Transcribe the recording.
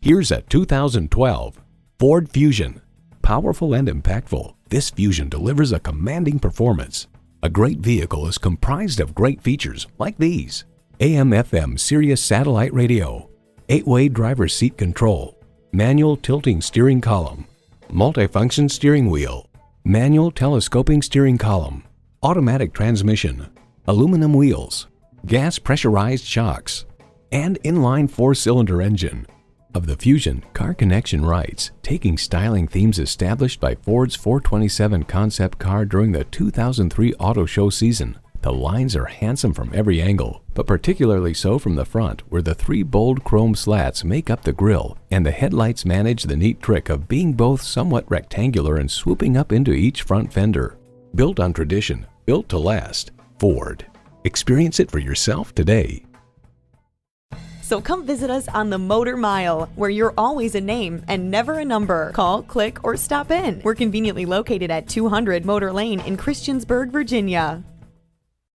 Here's a 2012 Ford Fusion. Powerful and impactful, this Fusion delivers a commanding performance. A great vehicle is comprised of great features like these: AM/FM Sirius satellite radio, 8-way driver's seat control, manual tilting steering column, multifunction steering wheel, manual telescoping steering column, automatic transmission, aluminum wheels, gas pressurized shocks, and inline 4-cylinder engine. Of the Fusion, Car Connection writes, taking styling themes established by Ford's 427 concept car during the 2003 auto show season, the lines are handsome from every angle, but particularly so from the front, where the 3 bold chrome slats make up the grille, and the headlights manage the neat trick of being both somewhat rectangular and swooping up into each front fender. Built on tradition, built to last. Ford. Experience it for yourself today. So come visit us on the Motor Mile, where you're always a name and never a number. Call, click, or stop in. We're conveniently located at 200 Motor Lane in Christiansburg, Virginia.